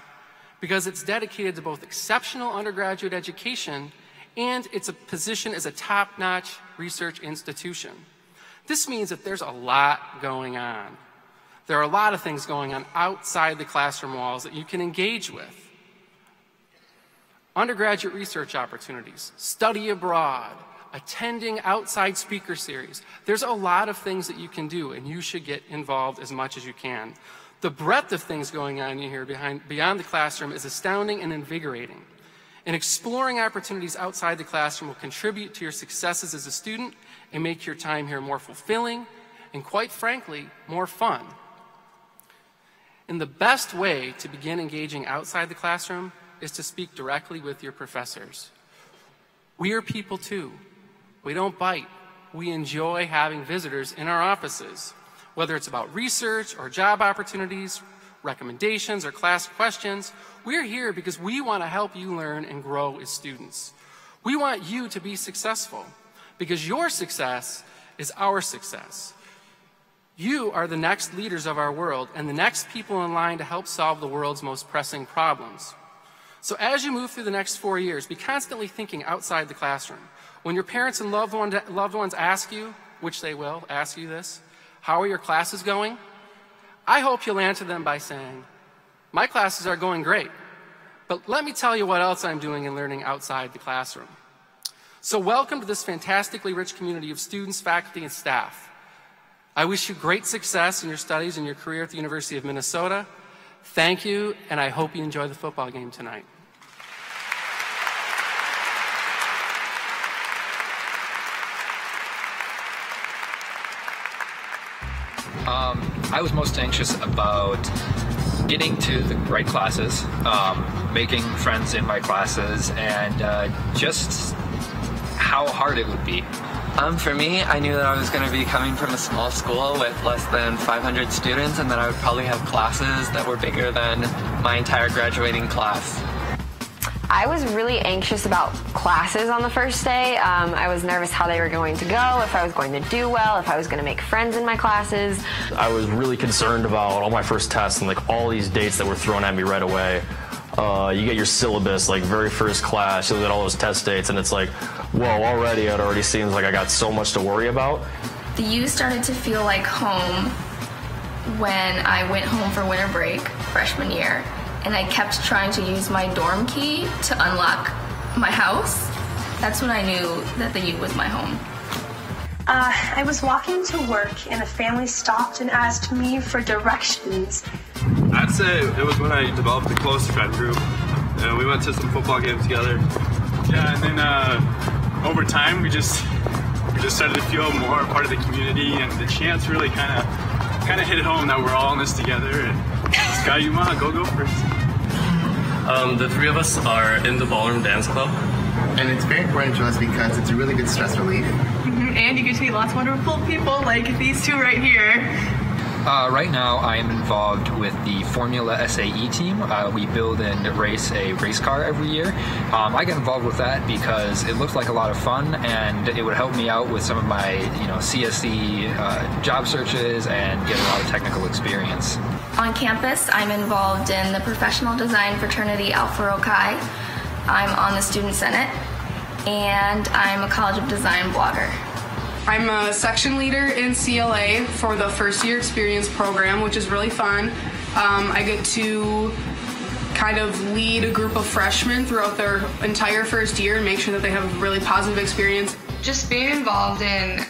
because it's dedicated to both exceptional undergraduate education and its position as a top-notch research institution. This means that there's a lot going on. There are a lot of things going on outside the classroom walls that you can engage with. Undergraduate research opportunities, study abroad, attending outside speaker series. There's a lot of things that you can do, and you should get involved as much as you can. The breadth of things going on here beyond the classroom is astounding and invigorating. And exploring opportunities outside the classroom will contribute to your successes as a student and make your time here more fulfilling and, quite frankly, more fun. And the best way to begin engaging outside the classroom is to speak directly with your professors. We are people too. We don't bite. We enjoy having visitors in our offices, whether it's about research or job opportunities, recommendations, or class questions. We're here because we want to help you learn and grow as students. We want you to be successful because your success is our success. You are the next leaders of our world and the next people in line to help solve the world's most pressing problems. So as you move through the next 4 years, be constantly thinking outside the classroom. When your parents and loved ones ask you, which they will ask you this, how are your classes going? I hope you'll answer them by saying, my classes are going great, but let me tell you what else I'm doing and learning outside the classroom. So welcome to this fantastically rich community of students, faculty, and staff. I wish you great success in your studies and your career at the University of Minnesota. Thank you, and I hope you enjoy the football game tonight. I was most anxious about getting to the right classes, making friends in my classes, and just how hard it would be. For me, I knew that I was going to be coming from a small school with less than 500 students and that I would probably have classes that were bigger than my entire graduating class. I was really anxious about classes on the first day. I was nervous how they were going to go, if I was going to do well, if I was going to make friends in my classes. I was really concerned about all my first tests and like all these dates that were thrown at me right away. You get your syllabus, like very first class, you look at all those test dates and it's like, whoa, already it already seems like I got so much to worry about. The U started to feel like home when I went home for winter break freshman year. And I kept trying to use my dorm key to unlock my house. That's when I knew that the U was my home. I was walking to work and a family stopped and asked me for directions. I'd say it was when I developed a close friend group and we went to some football games together. Yeah, and then over time we just started to feel more a part of the community, and the chants really kind of hit home that we're all in this together. And Sky, go first. The three of us are in the ballroom dance club. And it's very important to us because it's a really good stress relief. And you get to meet lots of wonderful people like these two right here. Right now, I am involved with the Formula SAE team. We build and race a race car every year. I get involved with that because it looks like a lot of fun, and it would help me out with some of my, CSE job searches and get a lot of technical experience. On campus, I'm involved in the professional design fraternity Alpha Rho Chi. I'm on the Student Senate, and I'm a College of Design blogger. I'm a section leader in CLA for the first year experience program, which is really fun. I get to kind of lead a group of freshmen throughout their entire first year and make sure that they have a really positive experience. Just being involved in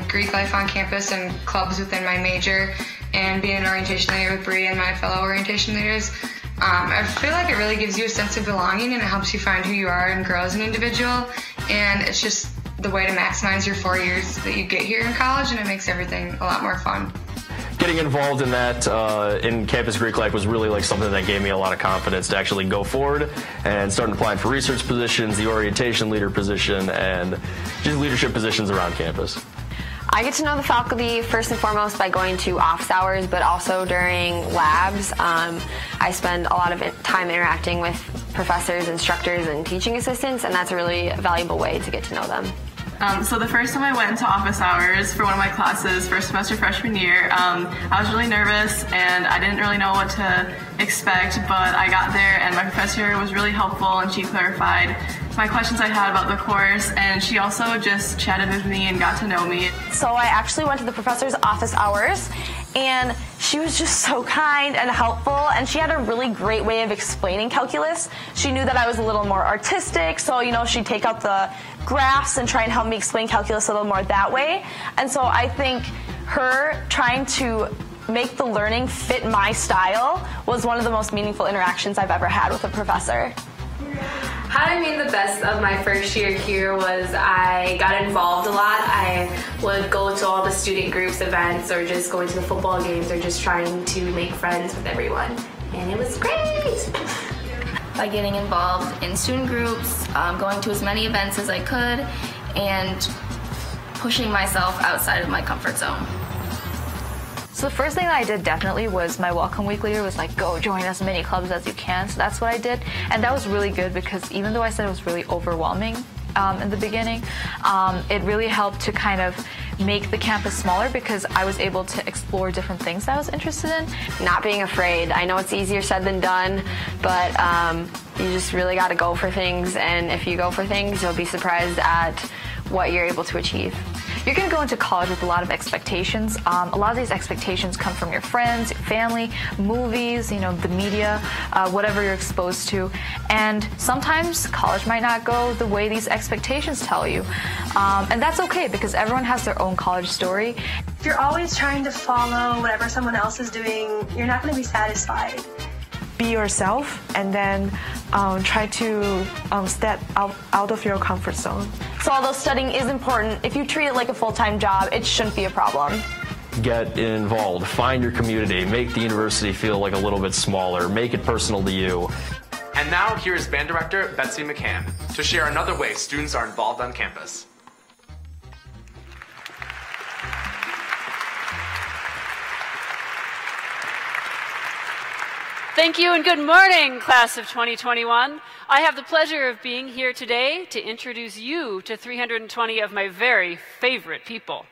Greek life on campus and clubs within my major, and being an orientation leader with Bree and my fellow orientation leaders, I feel like it really gives you a sense of belonging, and it helps you find who you are and grow as an individual. And it's just the way to maximize your 4 years that you get here in college, and it makes everything a lot more fun. Getting involved in that in campus Greek life was really something that gave me a lot of confidence to actually go forward and start applying for research positions, the orientation leader position, and just leadership positions around campus. I get to know the faculty first and foremost by going to office hours, but also during labs. I spend a lot of time interacting with professors, instructors, and teaching assistants, and that's a really valuable way to get to know them. So the first time I went into office hours for one of my classes, first semester freshman year, I was really nervous and I didn't really know what to expect, but I got there and my professor was really helpful and she clarified my questions I had about the course, and she also just chatted with me and got to know me. So I actually went to the professor's office hours, and she was just so kind and helpful, and she had a really great way of explaining calculus. She knew that I was a little more artistic, so she'd take out the graphs and try and help me explain calculus a little more that way. And so I think her trying to make the learning fit my style was one of the most meaningful interactions I've ever had with a professor. How I made the best of my first year here was I got involved a lot. I would go to all the student groups events or just going to the football games or just trying to make friends with everyone. And it was great! By getting involved in student groups, going to as many events as I could, and pushing myself outside of my comfort zone. So the first thing that I did definitely was my welcome week leader was like, go join as many clubs as you can. So that's what I did. And that was really good because even though I said it was really overwhelming in the beginning, it really helped to kind of make the campus smaller because I was able to explore different things that I was interested in. Not being afraid. I know it's easier said than done, but you just really got to go for things. And if you go for things, you'll be surprised at what you're able to achieve. You're going to go into college with a lot of expectations. A lot of these expectations come from your friends, your family, movies, the media, whatever you're exposed to. And sometimes college might not go the way these expectations tell you. And that's okay because everyone has their own college story. If you're always trying to follow whatever someone else is doing, you're not going to be satisfied. Be yourself and then try to step out of your comfort zone. So although studying is important, if you treat it like a full-time job, it shouldn't be a problem. Get involved, find your community, make the university feel like a little bit smaller, make it personal to you. And now here's Band Director Betsy McCann to share another way students are involved on campus. Thank you and good morning, class of 2021. I have the pleasure of being here today to introduce you to 320 of my very favorite people.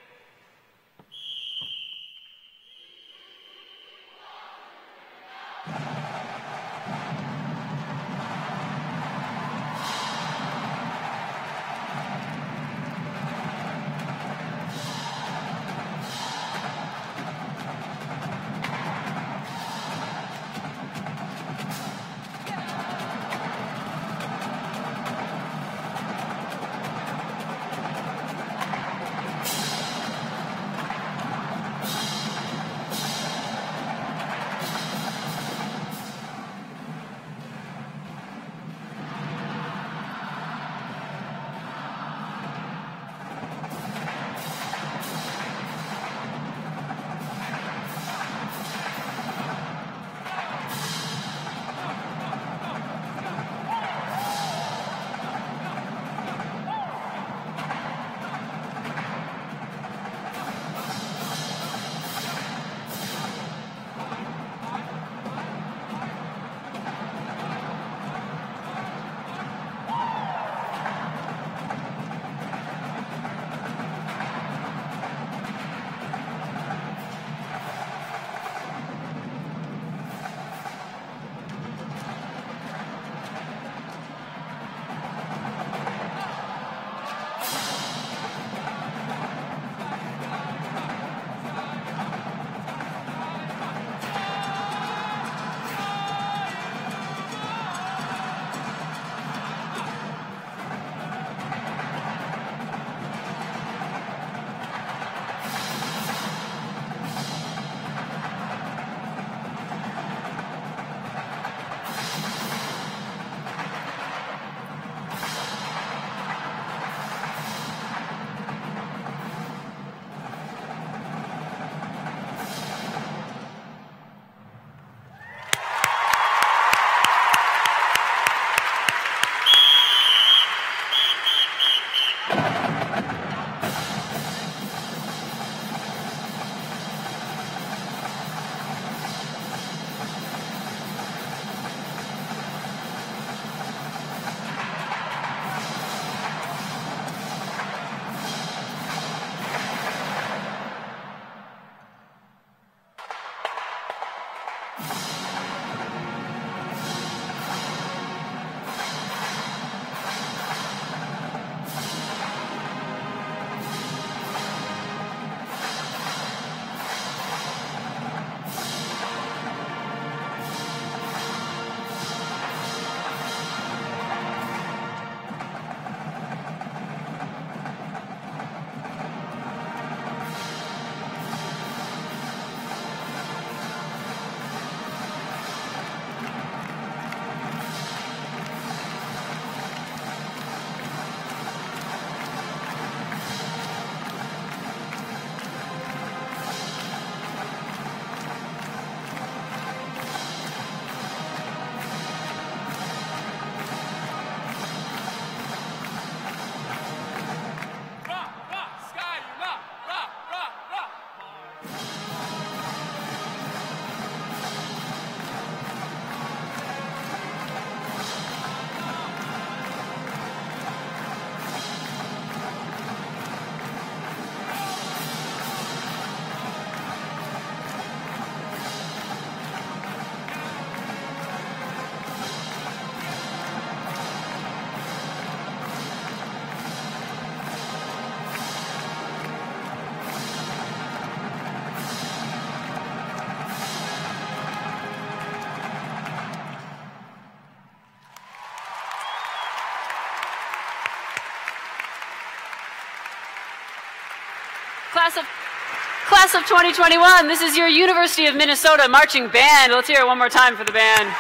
Class of 2021, this is your University of Minnesota marching band. Let's hear it one more time for the band.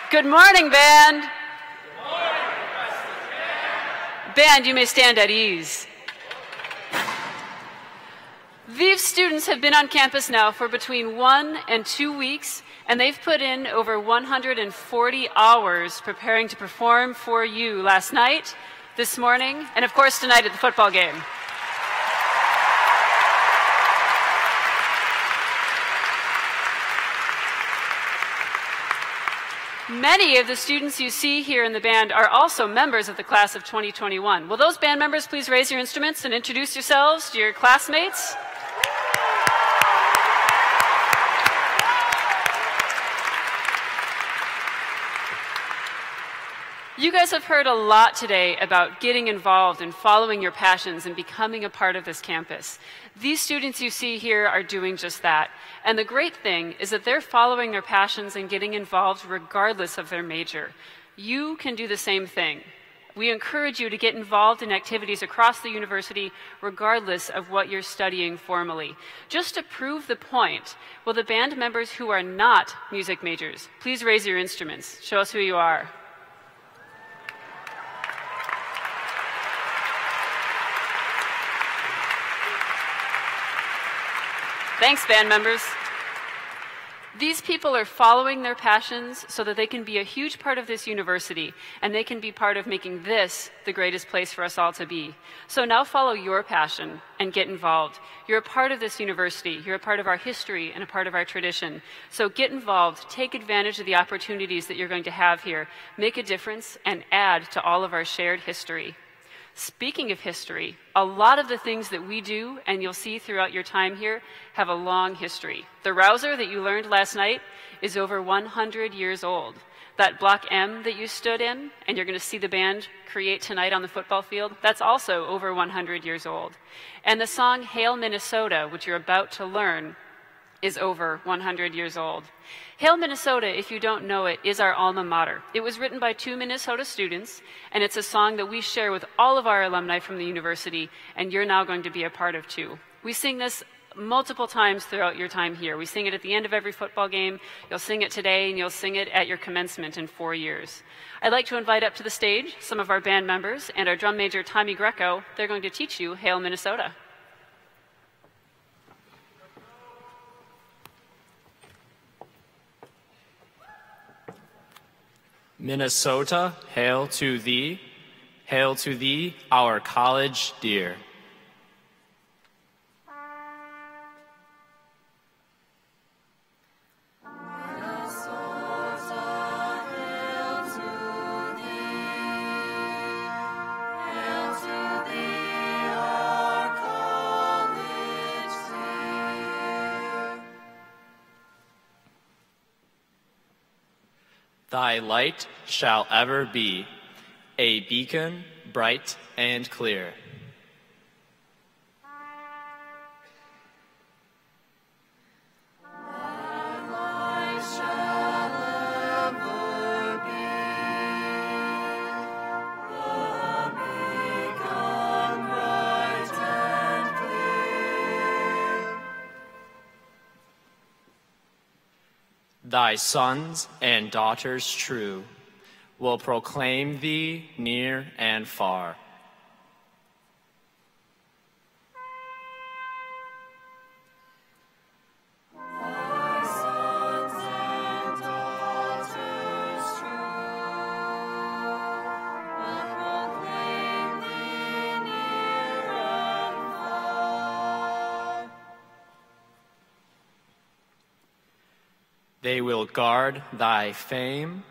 Good morning, band. Good morning, band, you may stand at ease. These students have been on campus now for between 1 and 2 weeks, and they've put in over 140 hours preparing to perform for you last night, this morning, and of course tonight at the football game. Many of the students you see here in the band are also members of the class of 2021. Will those band members please raise your instruments and introduce yourselves to your classmates? You guys have heard a lot today about getting involved and following your passions and becoming a part of this campus. These students you see here are doing just that. And the great thing is that they're following their passions and getting involved regardless of their major. You can do the same thing. We encourage you to get involved in activities across the university regardless of what you're studying formally. Just to prove the point, will the band members who are not music majors please raise your instruments? Show us who you are. Thanks, band members. These people are following their passions so that they can be a huge part of this university, and they can be part of making this the greatest place for us all to be. So now follow your passion and get involved. You're a part of this university. You're a part of our history and a part of our tradition. So get involved. Take advantage of the opportunities that you're going to have here. Make a difference and add to all of our shared history. Speaking of history, a lot of the things that we do, and you'll see throughout your time here, have a long history. The rouser that you learned last night is over 100 years old. That block M that you stood in, and you're going to see the band create tonight on the football field, that's also over 100 years old. And the song Hail Minnesota, which you're about to learn, is over 100 years old. Hail Minnesota, if you don't know it, is our alma mater. It was written by 2 Minnesota students, and it's a song that we share with all of our alumni from the university, and you're now going to be a part of too. We sing this multiple times throughout your time here. We sing it at the end of every football game. You'll sing it today, and you'll sing it at your commencement in 4 years. I'd like to invite up to the stage some of our band members and our drum major, Tommy Greco. They're going to teach you Hail Minnesota. Minnesota, hail to thee, our college dear. Hail to thee, Thy light shall ever be a beacon bright and clear. Thy sons and daughters true will proclaim thee near and far. They will guard thy fame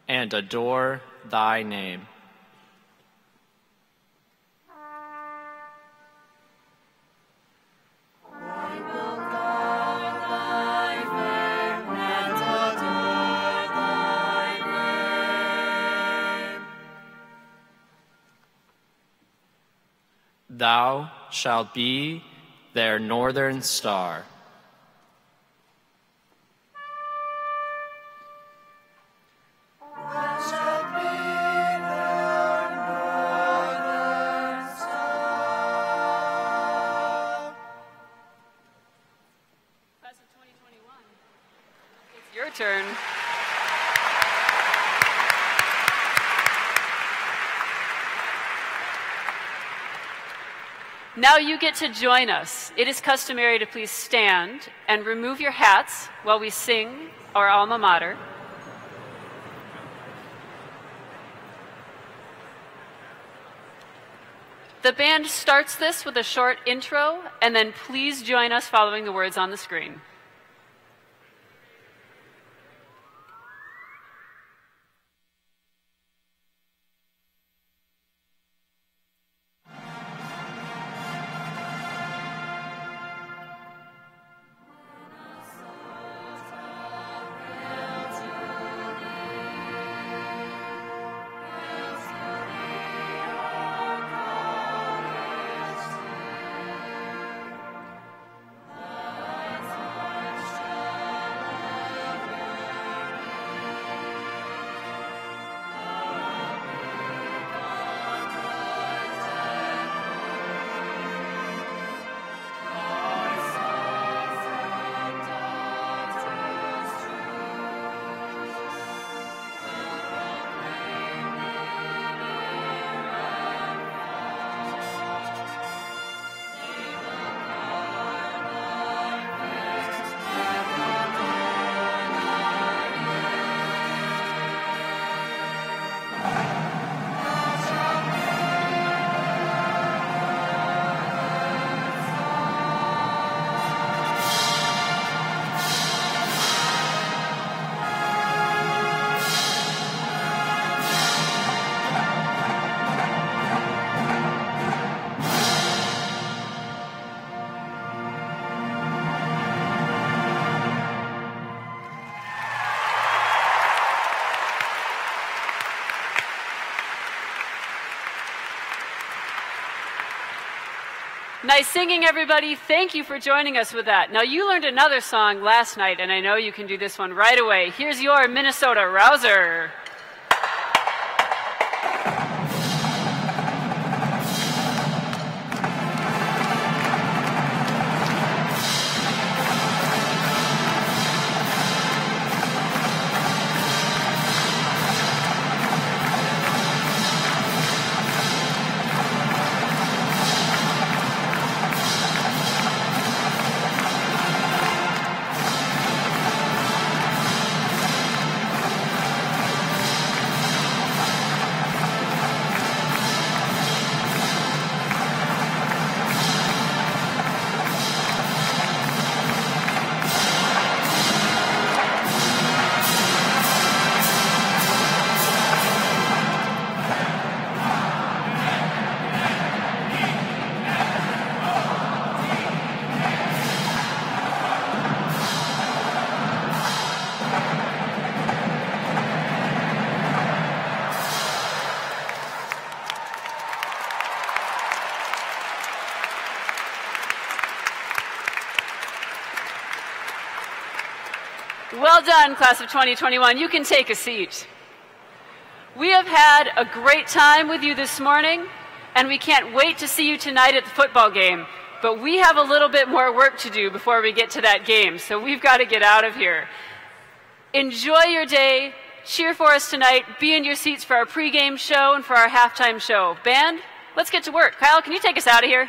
and adore thy name. Thou shalt be their northern star. Turn. Now you get to join us. It is customary to please stand and remove your hats while we sing our alma mater. The band starts this with a short intro, and then please join us following the words on the screen. Nice singing, everybody. Thank you for joining us with that. Now, you learned another song last night, and I know you can do this one right away. Here's your Minnesota Rouser. Well done, class of 2021. You can take a seat. We have had a great time with you this morning, and we can't wait to see you tonight at the football game. But we have a little bit more work to do before we get to that game, so we've got to get out of here. Enjoy your day. Cheer for us tonight. Be in your seats for our pregame show and for our halftime show. Band, let's get to work. Kyle, can you take us out of here?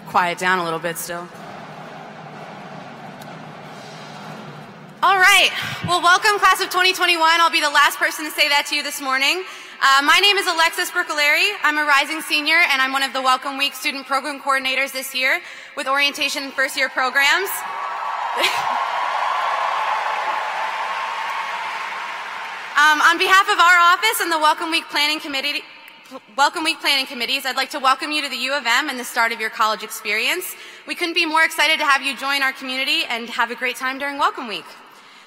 Quiet down a little bit still. right. Well, welcome, class of 2021. I'll be the last person to say that to you this morning. My name is Alexis Bercoleri. I'm a rising senior, and I'm one of the Welcome Week student program coordinators this year with orientation and first-year programs. On behalf of our office and the Welcome Week Planning Committees, I'd like to welcome you to the U of M and the start of your college experience. We couldn't be more excited to have you join our community and have a great time during Welcome Week.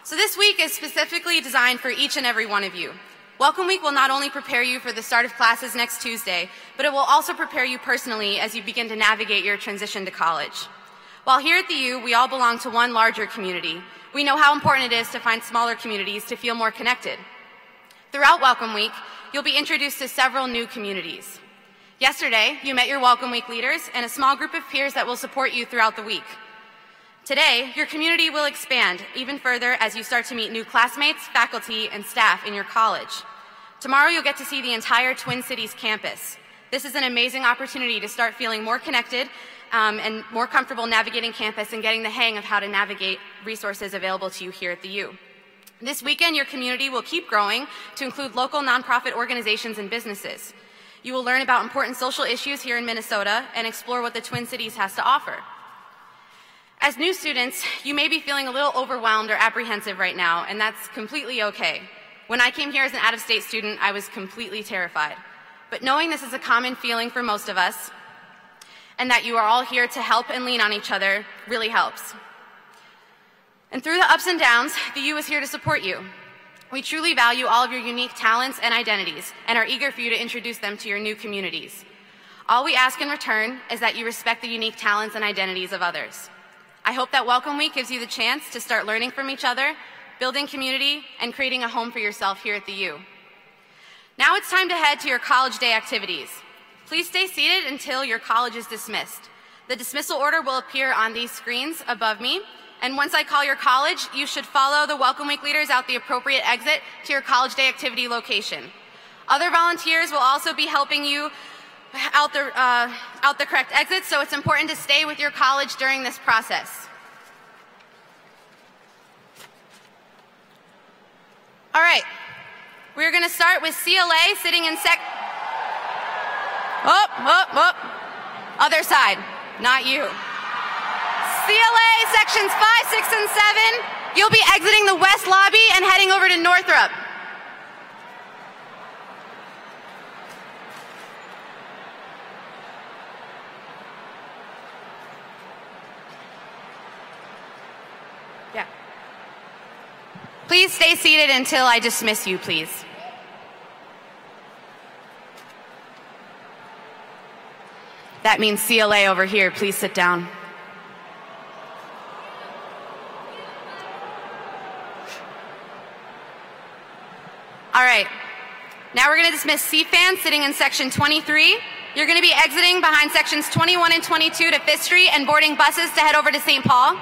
So this week is specifically designed for each and every one of you. Welcome Week will not only prepare you for the start of classes next Tuesday, but it will also prepare you personally as you begin to navigate your transition to college. While here at the U, we all belong to one larger community. We know how important it is to find smaller communities to feel more connected. Throughout Welcome Week, you'll be introduced to several new communities. Yesterday, you met your Welcome Week leaders and a small group of peers that will support you throughout the week. Today, your community will expand even further as you start to meet new classmates, faculty, and staff in your college. Tomorrow, you'll get to see the entire Twin Cities campus. This is an amazing opportunity to start feeling more connected and more comfortable navigating campus and getting the hang of how to navigate resources available to you here at the U. This weekend, your community will keep growing to include local nonprofit organizations and businesses. You will learn about important social issues here in Minnesota and explore what the Twin Cities has to offer. As new students, you may be feeling a little overwhelmed or apprehensive right now, and that's completely okay. When I came here as an out-of-state student, I was completely terrified. But knowing this is a common feeling for most of us, and that you are all here to help and lean on each other really helps. And through the ups and downs, the U is here to support you. We truly value all of your unique talents and identities and are eager for you to introduce them to your new communities. All we ask in return is that you respect the unique talents and identities of others. I hope that Welcome Week gives you the chance to start learning from each other, building community, and creating a home for yourself here at the U. Now it's time to head to your college day activities. Please stay seated until your college is dismissed. The dismissal order will appear on these screens above me. And once I call your college, you should follow the Welcome Week leaders out the appropriate exit to your college day activity location. Other volunteers will also be helping you out the correct exit, so it's important to stay with your college during this process. All right, we're gonna start with CLA sitting in other side, not you. CLA sections 5, 6, and 7, you'll be exiting the west lobby and heading over to Northrop. Yeah. Please stay seated until I dismiss you, please. That means CLA over here, please sit down. All right, now we're gonna dismiss CFAN sitting in section 23. You're gonna be exiting behind sections 21 and 22 to 5th Street and boarding buses to head over to St. Paul.